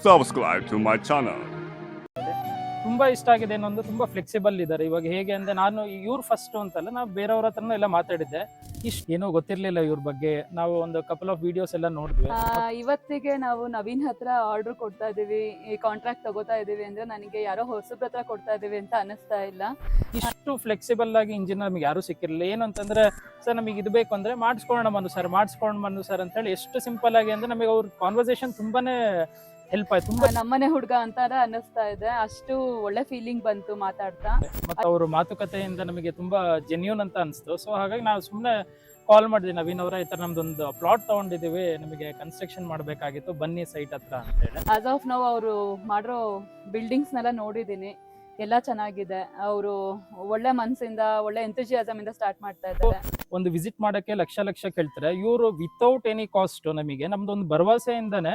subscribe to my channel. ತುಂಬಾ ಇಷ್ಟ ಆಗಿದೆ ಅನ್ನೊಂದು ತುಂಬಾ ಫ್ಲೆಕ್ಸಿಬಲ್ ಇದ್ದಾರೆ. ಇವಾಗ ಹೇಗೆ ಅಂದ್ರೆ ನಾನು ಇವ್ರು ಫಸ್ಟ್ ಅಂತಲ್ಲ, ನಾವು ಬೇರೆಯವ್ರ ಹತ್ರನೂ ಎಲ್ಲ ಮಾತಾಡಿದ್ದೆ. ಇಷ್ಟು ಏನೋ ಗೊತ್ತಿರ್ಲಿಲ್ಲ ಇವ್ರ ಬಗ್ಗೆ. ನಾವು ಒಂದು ಕಪಲ್ ಆಫ್ ವಿಡಿಯೋಸ್ ಎಲ್ಲ ನೋಡಿದ್ವಿ. ಇವತ್ತಿಗೆ ನಾವು ನವೀನ್ ಹತ್ರ ಆರ್ಡರ್ ಕೊಡ್ತಾ ಇದೀವಿ, ಈ ಕಾಂಟ್ರಾಕ್ಟ್ ತಗೋತಾ ಇದೀವಿ ಅಂದ್ರೆ ನನಗೆ ಯಾರೋ ಹೊಸಬ್ರ ಹತ್ರ ಕೊಡ್ತಾ ಇದೀವಿ ಅಂತ ಅನಿಸ್ತಾ ಇಲ್ಲ. ಇಷ್ಟು ಫ್ಲೆಕ್ಸಿಬಲ್ ಆಗಿ ಇಂಜಿನಿಯರ್ ನಮಗೆ ಯಾರು ಸಿಕ್ಕಿರಲಿಲ್ಲ. ಏನು ಅಂತಂದ್ರೆ, ಸರ್ ನಮಗೆ ಇದು ಬೇಕು ಅಂದ್ರೆ ಮಾಡಿಸ್ಕೊಳ್ಳೋಣ ಮನು ಸರ್ ಅಂತ ಹೇಳಿ ಎಷ್ಟು ಸಿಂಪಲ್ ಆಗಿ ಅಂದ್ರೆ ನಮಗೆ ಅವ್ರ ಕಾನ್ವರ್ಸೇಷನ್ ತುಂಬಾನೇ ಹೆಲ್ಪ್ ಆಯ್ತು. ತುಂಬಾ ನಮ್ಮನೆ ಹುಡುಗ ಅಂತಾರ ಅನ್ನಿಸ್ತಾ ಇದೆ. ಅಷ್ಟು ಒಳ್ಳೆ ಫೀಲಿಂಗ್ ಬಂತು ಮಾತಾಡ್ತಾ. ಮತ್ತೆ ಅವ್ರ ಮಾತುಕತೆಯಿಂದ ನಮಗೆ ತುಂಬಾ ಜೆನ್ಯೂನ್ ಅಂತ ಅನಿಸ್ತು. ಸೊ ಹಾಗಾಗಿ ನಾವು ಸುಮ್ಮನೆ ಕಾಲ್ ಮಾಡಿದ್ವಿ, ನವೀನ್ ಅವರ ಈ ತರ ನಮ್ದೊಂದು ಪ್ಲಾಟ್ ತಗೊಂಡಿದೀವಿ, ನಮಗೆ ಕನ್ಸ್ಟ್ರಕ್ಷನ್ ಮಾಡಬೇಕಾಗಿತ್ತು, ಬನ್ನಿ ಸೈಟ್ ಹತ್ರ ಅಂತ ಹೇಳಿ. ಆಸ್ ಆಫ್ ನಾವು ಅವರು ಮಾಡಿರೋ ಬಿಲ್ಡಿಂಗ್ಸ್ ನೆಲ್ಲ ನೋಡಿದೀನಿ, ಎಲ್ಲ ಚೆನ್ನಾಗಿದೆ. ಅವರು ಒಳ್ಳೆ ಮನಸ್ಸಿಂದ ಒಳ್ಳೆ ಎಂಥೂಸಿಯಾಸಮ್ ಇಂದ ಸ್ಟಾರ್ಟ್ ಮಾಡ್ತಾ ಇದ್ದಾರೆ. ಒಂದು ವಿಸಿಟ್ ಮಾಡಕ್ಕೆ ಲಕ್ಷ ಕೇಳ್ತಾರೆ ಇವರು, ವಿತೌಟ್ ಎನಿ ಕಾಸ್ಟ್ ನಮಗೆ ನಮ್ದೊಂದು ಭರವಸೆಯಿಂದಾನೆ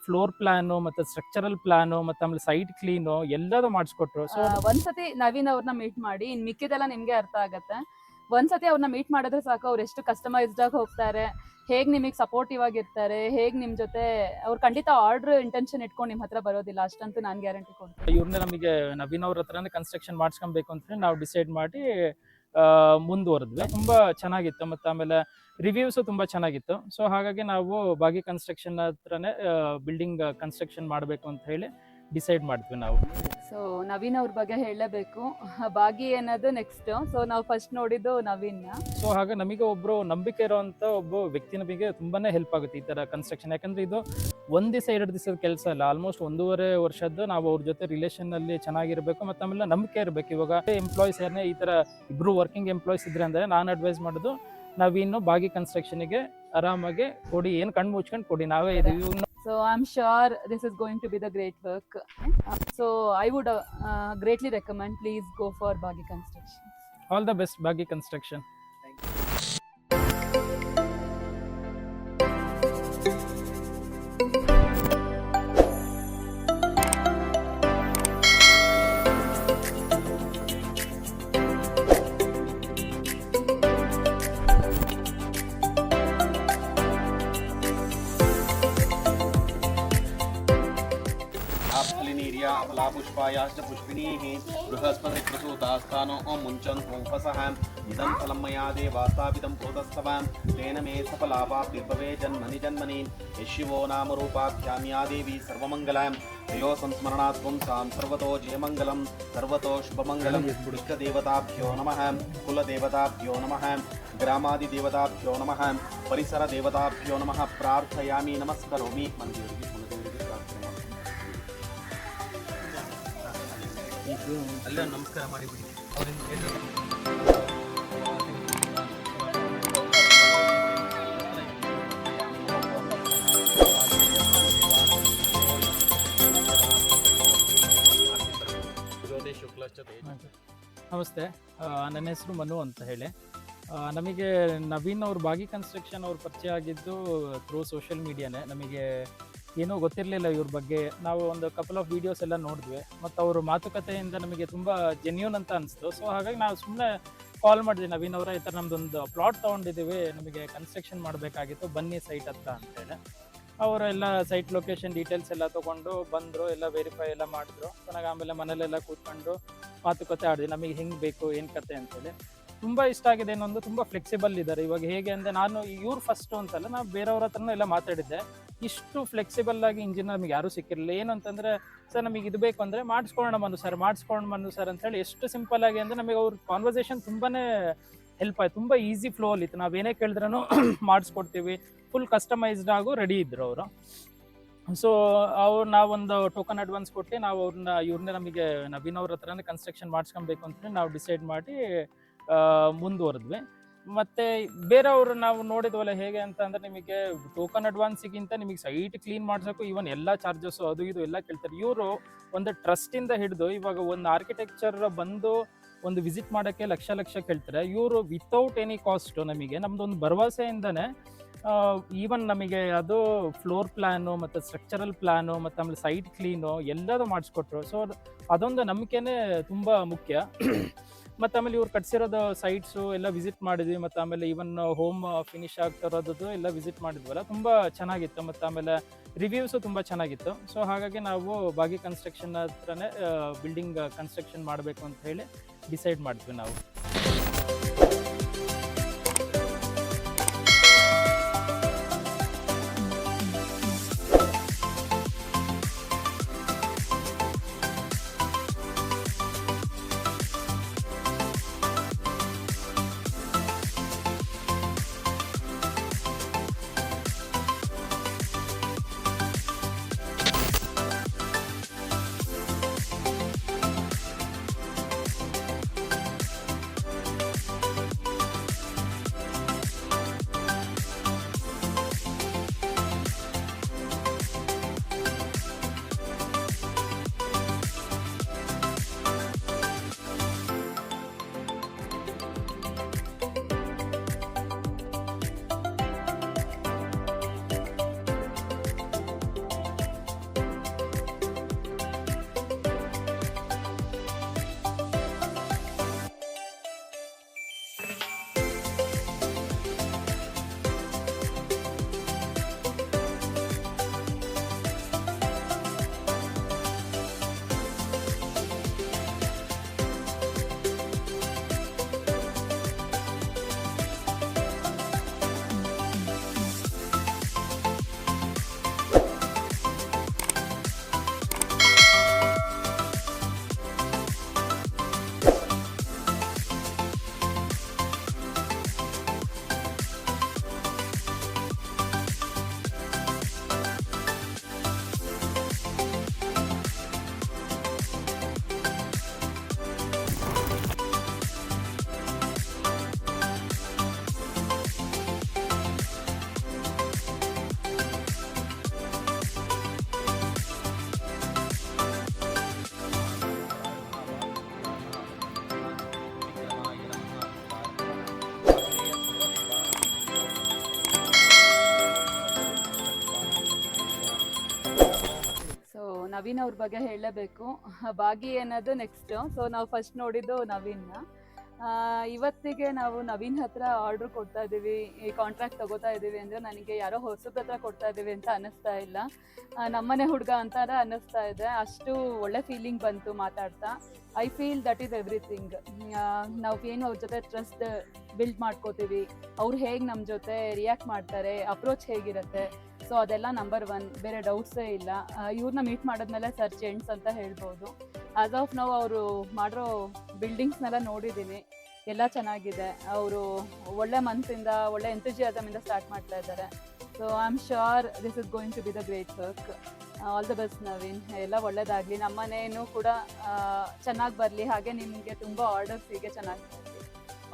ಫ್ಲೋರ್ ಪ್ಲಾನು ಮತ್ತೆ ಸ್ಟ್ರಕ್ಚರಲ್ ಪ್ಲಾನು ಮತ್ತೆ ಆಮೇಲೆ ಸೈಟ್ ಕ್ಲೀನು ಎಲ್ಲದೂ ಮಾಡಿಸ್ಕೊಟ್ರು. ಸೊ ಒಂದ್ಸತಿ ನವೀನ್ ಅವ್ರನ್ನ ಮೀಟ್ ಮಾಡಿ, ಇನ್ ಮಿಕ್ಕಿದೆಲ್ಲ ನಿಮ್ಗೆ ಅರ್ಥ ಆಗತ್ತೆ. ಒಂದ್ಸತಿ ಅವ್ರನ್ನ ಮೀಟ್ ಮಾಡಿದ್ರೆ ಸಾಕು, ಅವ್ರು ಎಷ್ಟು ಕಸ್ಟಮೈಸ್ಡ್ ಆಗಿ ಹೋಗ್ತಾರೆ, ಹೇಗ್ ನಿಮಗೆ ಸಪೋರ್ಟಿವ್ ಆಗಿರ್ತಾರೆ, ಹೇಗ್ ನಿಮ್ ಜೊತೆ ಅವ್ರು ಖಂಡಿತ ಆರ್ಡರ್ ಇಂಟೆನ್ಷನ್ ಇಟ್ಕೊಂಡು ನಿಮ್ ಹತ್ರ ಬರೋದಿಲ್ಲ, ಅಷ್ಟಂತೂ ನಾನು ಗ್ಯಾರಂಟಿ ಕೊಡ್ತೀನಿ. ಇವ್ರನ್ನ ನಮಗೆ ನವೀನ್ ಅವ್ರ ಹತ್ರನೇ ಕನ್ಸ್ಟ್ರಕ್ಷನ್ ಮಾಡಿಸ್ಕೊಬೇಕು ಅಂತ ಹೇಳಿ ನಾವು ಡಿಸೈಡ್ ಮಾಡಿ ಮುಂದುವರೆದ್ವಿ. ತುಂಬಾ ಚೆನ್ನಾಗಿತ್ತು, ಮತ್ತೆ ಆಮೇಲೆ ರಿವ್ಯೂಸ್ ತುಂಬಾ ಚೆನ್ನಾಗಿತ್ತು. ಸೊ ಹಾಗಾಗಿ ನಾವು ಬಾಗಿ ಕನ್ಸ್ಟ್ರಕ್ಷನ್ ಹತ್ರನೇ ಬಿಲ್ಡಿಂಗ್ ಕನ್ಸ್ಟ್ರಕ್ಷನ್ ಮಾಡಬೇಕು ಅಂತ ಹೇಳಿ ಡಿಸೈಡ್ ಮಾಡಿದ್ವಿ ನಾವು. ಸೊ ನವೀನ್ ಅವ್ರ ಬಗ್ಗೆ ಹೇಳಲೇಬೇಕು, ಬಾಗಿ ಅನ್ನೋದು ನೆಕ್ಸ್ಟ್. ಸೊ ನಾವು ಫಸ್ಟ್ ನೋಡಿದ್ದು ನವೀನ್. ಸೊ ಹಾಗೆ ನಮಗೆ ಒಬ್ರು ನಂಬಿಕೆ ಇರುವಂತ ಒಬ್ಬ ವ್ಯಕ್ತಿ ನಮಗೆ ತುಂಬಾನೇ ಹೆಲ್ಪ್ ಆಗುತ್ತೆ ಈ ತರ ಕನ್ಸ್ಟ್ರಕ್ಷನ್. ಯಾಕಂದ್ರೆ ಇದು ಒಂದ್ ದಿವಸ 2 ದಿವಸದ ಕೆಲಸ ಅಲ್ಲ, ಆಲ್ಮೋಸ್ಟ್ 1.5 ವರ್ಷದ್ದು ನಾವು ಅವ್ರ ಜೊತೆ ರಿಲೇಷನ್ ಅಲ್ಲಿ ಚೆನ್ನಾಗಿರ್ಬೇಕು, ಮತ್ತೆ ಆಮೇಲೆ ನಂಬಿಕೆ ಇರಬೇಕು. ಇವಾಗ ಎಂಪ್ಲಾಯೀಸ್ ಏನೇ ಈ ತರ ಇಬ್ರು ವರ್ಕಿಂಗ್ ಎಂಪ್ಲಾಯೀಸ್ ಇದ್ರೆ ಅಂದ್ರೆ ನಾನು ಅಡ್ವೈಸ್ ಮಾಡೋದು, ನಾವಿನ್ನು ಬಾಗಿ ಕನ್ಸ್ಟ್ರಕ್ಷನ್ಗೆ ಆರಾಮಾಗಿ ಕೊಡಿ, ಏನು ಕಣ್ಣು ಮುಚ್ಕೊಂಡು ಕೊಡಿ, ನಾವೇ ಇದೀವಿ. So I'm sure this is going to be the great work. So I would greatly recommend, please go for Bagi Construction. All the best, Bagi Construction. पुष्पायाश्च पुष्पिणीः बृहस्पतिप्रसूतास्थानो मुञ्चन्तु उपसहाम् इदं फलं मया देवास्तापितं प्रोतस्तवान् तेन मे सफलावाप्तिर्भवे जन्मनि जन्मनि यशिवो नाम रूपाभ्यां या देवी सर्वमङ्गलां तयो संस्मरणात् पुंसां सर्वतो जयमङ्गलं सर्वतो शुभमङ्गलम्। इष्टदेवताभ्यो नमः, कुलदेवताभ्यो नमः, ग्रामादिदेवताभ्यो नमः, परिसरदेवताभ्यो नमः। प्रार्थयामि, नमस्करोमि। ಅಲ್ಲ ನಮಸ್ಕಾರ ಮಾಡಿಬಿಡಿ. ನಮಸ್ತೆ, ನನ್ನ ಹೆಸರು ಮನು ಅಂತ ಹೇಳಿ. ನಮಗೆ ನವೀನ್ ಅವ್ರ ಬಾಗಿ ಕನ್ಸ್ಟ್ರಕ್ಷನ್ ಅವ್ರ ಪರಿಚಯ ಆಗಿದ್ದು ಥ್ರೂ ಸೋಷಿಯಲ್ ಮೀಡಿಯಾನೇ. ನಮಗೆ ಏನೂ ಗೊತ್ತಿರಲಿಲ್ಲ ಇವ್ರ ಬಗ್ಗೆ. ನಾವು ಒಂದು ಕಪಲ್ ಆಫ್ ವಿಡಿಯೋಸ್ ಎಲ್ಲ ನೋಡಿದ್ವಿ, ಮತ್ತು ಅವ್ರ ಮಾತುಕತೆಯಿಂದ ನಮಗೆ ತುಂಬ ಜೆನ್ಯೂನ್ ಅಂತ ಅನಿಸ್ತು. ಸೊ ಹಾಗಾಗಿ ನಾವು ಸುಮ್ಮನೆ ಕಾಲ್ ಮಾಡಿದ್ವಿ, ನವೀನ್ ಅವರ ಈ ಥರ ನಮ್ದೊಂದು ಪ್ಲಾಟ್ ತೊಗೊಂಡಿದ್ದೀವಿ, ನಮಗೆ ಕನ್ಸ್ಟ್ರಕ್ಷನ್ ಮಾಡಬೇಕಾಗಿತ್ತು, ಬನ್ನಿ ಸೈಟ್ ಹತ್ರ ಅಂತೇಳಿ. ಅವರೆಲ್ಲ ಸೈಟ್ ಲೊಕೇಶನ್ ಡೀಟೇಲ್ಸ್ ಎಲ್ಲ ತೊಗೊಂಡು ಬಂದರು, ಎಲ್ಲ ವೆರಿಫೈ ಎಲ್ಲ ಮಾಡಿದ್ರು. ಚೆನ್ನಾಗಿ ಆಮೇಲೆ ಮನೇಲೆಲ್ಲ ಕೂತ್ಕೊಂಡು ಮಾತುಕತೆ ಆಡಿದ್ವಿ, ನಮಗೆ ಹೆಂಗೆ ಬೇಕು ಏನು ಕತೆ ಅಂತೇಳಿ. ತುಂಬ ಇಷ್ಟ ಆಗಿದೆ ಅನ್ನೊಂದು, ತುಂಬ ಫ್ಲೆಕ್ಸಿಬಲ್ ಇದ್ದಾರೆ. ಇವಾಗ ಹೇಗೆ ಅಂದರೆ, ನಾನು ಇವ್ರು ಫಸ್ಟು ಅಂತಲ್ಲ, ನಾವು ಬೇರೆಯವ್ರ ಹತ್ರನೂ ಎಲ್ಲ ಮಾತಾಡಿದ್ದೆ. ಇಷ್ಟು ಫ್ಲೆಕ್ಸಿಬಲ್ ಆಗಿ ಇಂಜಿನಿಯರ್ ನಮಗೆ ಯಾರೂ ಸಿಕ್ಕಿರಲಿಲ್ಲ. ಏನು ಅಂತಂದರೆ, ಸರ್ ನಮಗೆ ಇದು ಬೇಕು ಅಂದರೆ ಮಾಡಿಸ್ಕೊಳ್ಳೋಣ ಮನು ಸರ್ ಅಂತ ಹೇಳಿ ಎಷ್ಟು ಸಿಂಪಲ್ ಆಗಿ ಅಂದರೆ ನಮಗೆ ಅವ್ರ ಕಾನ್ವರ್ಸೇಷನ್ ತುಂಬಾನೇ ಹೆಲ್ಪ್ ಆಯ್ತು. ತುಂಬ ಈಸಿ ಫ್ಲೋ ಅಲ್ಲಿತ್ತು, ನಾವೇನೇ ಕೇಳಿದ್ರೂ ಮಾಡಿಸ್ಕೊಡ್ತೀವಿ. ಫುಲ್ ಕಸ್ಟಮೈಸ್ಡ್ ಆಗು ರೆಡಿ ಇದ್ರು ಅವರು. ಸೊ ನಾವೊಂದು ಟೋಕನ್ ಅಡ್ವಾನ್ಸ್ ಕೊಟ್ಟು ನಾವು ಇವ್ರನ್ನೇ ನಮಗೆ ನವೀನ್ ಅವ್ರ ಹತ್ರನೇ ಕನ್ಸ್ಟ್ರಕ್ಷನ್ ಮಾಡಿಸ್ಕೊಬೇಕು ಅಂತೇಳಿ ನಾವು ಡಿಸೈಡ್ ಮಾಡಿ ಮುಂದುವರೆದ್ವಿ. ಮತ್ತು ಬೇರೆಯವರು ನಾವು ನೋಡಿದ್ವಲ್ಲ ಹೇಗೆ ಅಂತ ಅಂದರೆ, ನಿಮಗೆ ಟೋಕನ್ ಅಡ್ವಾನ್ಸಿಗಿಂತ ನಿಮಗೆ ಸೈಟ್ ಕ್ಲೀನ್ ಮಾಡ್ಸೋಕ್ಕೂ ಇವನ್ ಎಲ್ಲ ಚಾರ್ಜಸ್ಸು ಅದು ಇದು ಎಲ್ಲ ಕೇಳ್ತಾರೆ. ಇವರು ಒಂದು ಟ್ರಸ್ಟಿಂದ ಹಿಡಿದು ಇವಾಗ ಒಂದು ಆರ್ಕಿಟೆಕ್ಚರ್ ಬಂದು ಒಂದು ವಿಸಿಟ್ ಮಾಡೋಕ್ಕೆ ಲಕ್ಷ ಕೇಳ್ತಾರೆ. ಇವರು ವಿತೌಟ್ ಎನಿ ಕಾಸ್ಟ್ ನಮಗೆ ನಮ್ಮದೊಂದು ಭರವಸೆಯಿಂದನೇ ಈವನ್ ನಮಗೆ ಅದು ಫ್ಲೋರ್ ಪ್ಲ್ಯಾನು ಮತ್ತು ಸ್ಟ್ರಕ್ಚರಲ್ ಪ್ಲ್ಯಾನು ಮತ್ತು ಆಮೇಲೆ ಸೈಟ್ ಕ್ಲೀನು ಎಲ್ಲದೂ ಮಾಡಿಸ್ಕೊಟ್ರು. ಸೊ ಅದೊಂದು ನಂಬಿಕೆನೇ ತುಂಬ ಮುಖ್ಯ. ಮತ್ತು ಆಮೇಲೆ ಇವ್ರು ಕಟ್ಸಿರೋದು ಸೈಟ್ಸು ಎಲ್ಲ ವಿಸಿಟ್ ಮಾಡಿದ್ವಿ, ಮತ್ತು ಆಮೇಲೆ ಈವನ್ ಹೋಮ್ ಫಿನಿಶ್ ಆಗ್ತಿರೋದು ಎಲ್ಲ ವಿಸಿಟ್ ಮಾಡಿದ್ವಲ್ಲ, ತುಂಬ ಚೆನ್ನಾಗಿತ್ತು. ಮತ್ತು ಆಮೇಲೆ ರಿವ್ಯೂಸು ತುಂಬ ಚೆನ್ನಾಗಿತ್ತು. ಸೊ ಹಾಗಾಗಿ ನಾವು ಬಾಗಿ ಕನ್ಸ್ಟ್ರಕ್ಷನ್ ಹತ್ರನೇ ಬಿಲ್ಡಿಂಗ್ ಕನ್ಸ್ಟ್ರಕ್ಷನ್ ಮಾಡಬೇಕು ಅಂತ ಹೇಳಿ ಡಿಸೈಡ್ ಮಾಡಿದ್ವಿ ನಾವು. ನವೀನ್ ಅವ್ರ ಬಗ್ಗೆ ಹೇಳಲೇಬೇಕು. ಬಾಗಿ ಅನ್ನೋದು ನೆಕ್ಸ್ಟ್. ಸೊ ನಾವು ಫಸ್ಟ್ ನೋಡಿದ್ದು ನವೀನ್ನ. ಇವತ್ತಿಗೆ ನಾವು ನವೀನ್ ಹತ್ರ ಆರ್ಡ್ರ್ ಕೊಡ್ತಾ ಇದ್ದೀವಿ, ಈ ಕಾಂಟ್ರಾಕ್ಟ್ ತಗೋತಾ ಇದ್ದೀವಿ ಅಂದರೆ ನನಗೆ ಯಾರೋ ಹೊಸಬ್ರ ಹತ್ರ ಕೊಡ್ತಾ ಇದ್ದೀವಿ ಅಂತ ಅನ್ನಿಸ್ತಾ ಇಲ್ಲ, ನಮ್ಮನೆ ಹುಡುಗ ಅಂತಾರ ಅನ್ನಿಸ್ತಾ ಇದೆ. ಅಷ್ಟು ಒಳ್ಳೆ ಫೀಲಿಂಗ್ ಬಂತು ಮಾತಾಡ್ತಾ. I feel that is everything. ನಾವು ಏನು ಅವ್ರ ಜೊತೆ ಟ್ರಸ್ಟ್ ಬಿಲ್ಡ್ ಮಾಡ್ಕೋತೀವಿ, ಅವ್ರು ಹೇಗೆ ನಮ್ಮ ಜೊತೆ ರಿಯಾಕ್ಟ್ ಮಾಡ್ತಾರೆ, ಅಪ್ರೋಚ್ ಹೇಗಿರುತ್ತೆ, ಸೊ ಅದೆಲ್ಲ ನಂಬರ್ 1, ಬೇರೆ ಡೌಟ್ಸೇ ಇಲ್ಲ. ಇವ್ರನ್ನ ಮೀಟ್ ಮಾಡಿದ್ಮೇಲೆ ಸರ್ ಜೆಂಟ್ಸ್ ಅಂತ ಹೇಳ್ಬೋದು. ಆಸ್ ಆಫ್ ನಾವು ಅವರು ಮಾಡಿರೋ ಬಿಲ್ಡಿಂಗ್ಸ್ನೆಲ್ಲ ನೋಡಿದ್ದೀನಿ, ಎಲ್ಲ ಚೆನ್ನಾಗಿದೆ. ಅವರು ಒಳ್ಳೆ ಮನಸ್ಸಿಂದ, ಒಳ್ಳೆ ಎಂಥೂಸಿಯಾಸಮಿಂದ ಸ್ಟಾರ್ಟ್ ಮಾಡ್ತಾ ಇದ್ದಾರೆ. So I am sure this is going to be the great work. All the best Naveen, ಎಲ್ಲ ಒಳ್ಳೇದಾಗಲಿ, ನಮ್ಮನೇನು ಕೂಡ ಚೆನ್ನಾಗಿ ಬರಲಿ, ಹಾಗೆ ನಿಮಗೆ ತುಂಬ ಆರ್ಡರ್ಸ್ ಹೀಗೆ ಚೆನ್ನಾಗಿ ಬರಲಿ.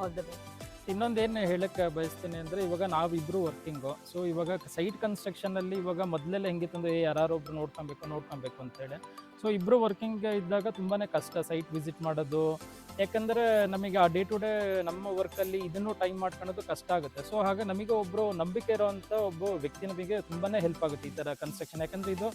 All the best. ಇನ್ನೊಂದೇನು ಹೇಳಕ್ಕೆ ಬಯಸ್ತೀನಿ ಅಂದರೆ, ಇವಾಗ ನಾವಿಬ್ಬರು ವರ್ಕಿಂಗು. ಸೊ ಇವಾಗ ಸೈಟ್ ಕನ್ಸ್ಟ್ರಕ್ಷನಲ್ಲಿ ಇವಾಗ ಮೊದಲೆಲ್ಲ ಹೆಂಗಿತ್ತಂದರೆ ಯಾರೊಬ್ರು ನೋಡ್ಕೊಬೇಕು ಅಂತೇಳಿ. ಸೊ ಇಬ್ಬರು ವರ್ಕಿಂಗ್ ಇದ್ದಾಗ ತುಂಬಾ ಕಷ್ಟ ಸೈಟ್ ವಿಸಿಟ್ ಮಾಡೋದು. ಯಾಕಂದರೆ ನಮಗೆ ಆ ಡೇ ಟು ಡೇ ನಮ್ಮ ವರ್ಕಲ್ಲಿ ಇದನ್ನು ಟೈಮ್ ಮಾಡ್ಕೊಳ್ಳೋದು ಕಷ್ಟ ಆಗುತ್ತೆ. ಸೊ ಹಾಗೆ ನಮಗೆ ಒಬ್ಬರು ನಂಬಿಕೆ ಇರೋವಂಥ ಒಬ್ಬ ವ್ಯಕ್ತಿ ನಮಗೆ ತುಂಬಾ ಹೆಲ್ಪ್ ಆಗುತ್ತೆ ಈ ಥರ ಕನ್ಸ್ಟ್ರಕ್ಷನ್. ಯಾಕಂದರೆ ಇದು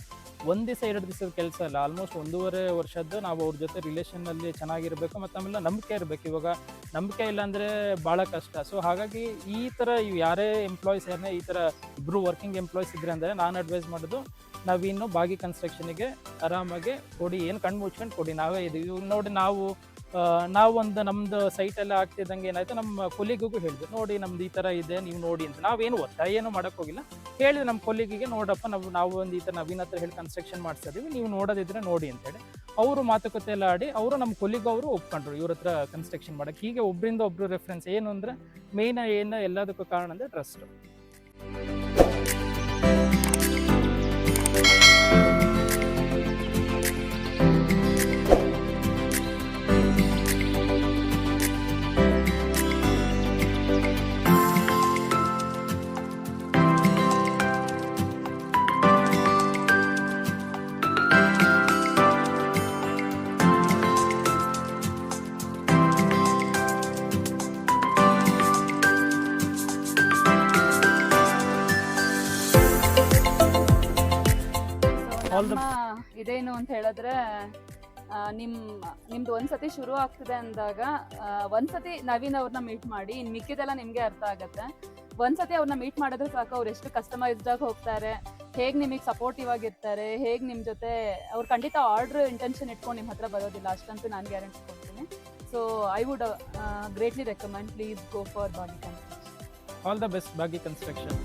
1 ದಿವಸ 2 ದಿವಸದ ಕೆಲಸ ಅಲ್ಲ, ಆಲ್ಮೋಸ್ಟ್ 1.5 ವರ್ಷದ್ದು ನಾವು ಅವ್ರ ಜೊತೆ ರಿಲೇಷನ್ನಲ್ಲಿ ಚೆನ್ನಾಗಿರಬೇಕು, ಮತ್ತು ಆಮೇಲೆ ನಂಬಿಕೆ ಇರಬೇಕು. ಇವಾಗ ನಂಬಿಕೆ ಇಲ್ಲ ಅಂದರೆ ಭಾಳ ಕಷ್ಟ. ಸೊ ಹಾಗಾಗಿ ಈ ಥರ ಯಾರೇ ಎಂಪ್ಲಾಯೀಸ್ ಈ ಥರ ಇಬ್ಬರು ವರ್ಕಿಂಗ್ ಎಂಪ್ಲಾಯೀಸ್ ಇದ್ರೆ ಅಂದರೆ ನಾನು ಅಡ್ವೈಸ್ ಮಾಡೋದು, ನಾವಿನ್ನು ಬಾಗಿ ಕನ್ಸ್ಟ್ರಕ್ಷನಿಗೆ ಆರಾಮಾಗಿ ಕೊಡಿ, ಏನು ಕಣ್ಣು ಮುಚ್ಕೊಂಡು ಕೊಡಿ, ನಾವೇ ಇದೀವಿ ನೋಡಿ. ನಾವು ಒಂದು ನಮ್ಮದು ಸೈಟೆಲ್ಲ ಆಗ್ತಿದ್ದಂಗೆ ಏನಾಯಿತು, ನಮ್ಮ ಕೊಲಿಗೂ ಹೇಳಿದ್ರು, ನೋಡಿ ನಮ್ದು ಈ ಥರ ಇದೆ, ನೀವು ನೋಡಿ ಅಂತ. ನಾವೇನು ಒತ್ತಾಯ ಏನು ಮಾಡೋಕ್ಕೋಗಿಲ್ಲ, ಹೇಳಿದ್ರೆ ನಮ್ಮ ಕೊಲಿಗಿಗೆ, ನೋಡಪ್ಪ ನಾವು ಒಂದು ಈ ಥರ ನವೀನ್ ಹತ್ರ ಹೇಳಿ ಕನ್ಸ್ಟ್ರಕ್ಷನ್ ಮಾಡ್ತಾ ಇದೀವಿ, ನೀವು ನೋಡೋದಿದ್ರೆ ನೋಡಿ ಅಂತೇಳಿ ಅವರು ಮಾತುಕತೆ ಎಲ್ಲ ಆಡಿ ಅವರು ನಮ್ಮ ಕೊಲಿಗೂ ಅವರು ಒಪ್ಕೊಂಡ್ರು ಇವ್ರ ಹತ್ರ ಕನ್ಸ್ಟ್ರಕ್ಷನ್ ಮಾಡೋಕ್ಕೆ. ಹೀಗೆ ಒಬ್ಬರಿಂದ ಒಬ್ಬರು ರೆಫರೆನ್ಸ್. ಏನು ಅಂದರೆ ಮೇಯ್ನ್ ಏನು ಎಲ್ಲದಕ್ಕೂ ಕಾರಣ ಅಂದರೆ ಟ್ರಸ್ಟು. ಇದೇನು ಅಂತ ಹೇಳಿದ್ರೆ, ನಿಮ್ದು ಒಂದ್ಸತಿ ಶುರು ಆಗ್ತಿದೆ ಅಂದಾಗ ಒಂದ್ಸತಿ ನವೀನ್ ಅವ್ರನ್ನ ಮೀಟ್ ಮಾಡಿ, ಇನ್ ಮಿಕ್ಕಿದೆಲ್ಲ ನಿಮ್ಗೆ ಅರ್ಥ ಆಗತ್ತೆ. ಒಂದ್ಸತಿ ಅವ್ರನ್ನ ಮೀಟ್ ಮಾಡಿದ್ರೆ ಸಾಕು, ಅವ್ರು ಎಷ್ಟು ಕಸ್ಟಮೈಸ್ಡ್ ಆಗಿ ಹೋಗ್ತಾರೆ, ಹೇಗ್ ನಿಮಗೆ ಸಪೋರ್ಟಿವ್ ಆಗಿರ್ತಾರೆ, ಹೇಗ್ ನಿಮ್ ಜೊತೆ ಅವ್ರು ಖಂಡಿತ ಆರ್ಡರ್ ಇಂಟೆನ್ಷನ್ ಇಟ್ಕೊಂಡು ನಿಮ್ಮ ಹತ್ರ ಬರೋದಿಲ್ಲ, ಅಷ್ಟಂತೂ ನಾನು ಗ್ಯಾರಂಟಿ ಕೊಡ್ತೀನಿ. So I would greatly recommend, please go for ಬಾಗಿ ಕನ್ಸ್ಟ್ರಕ್ಷನ್. ಆಲ್ ದ ಬೆಸ್ಟ್ ಬಾಗಿ ಕನ್ಸ್ಟ್ರಕ್ಷನ್.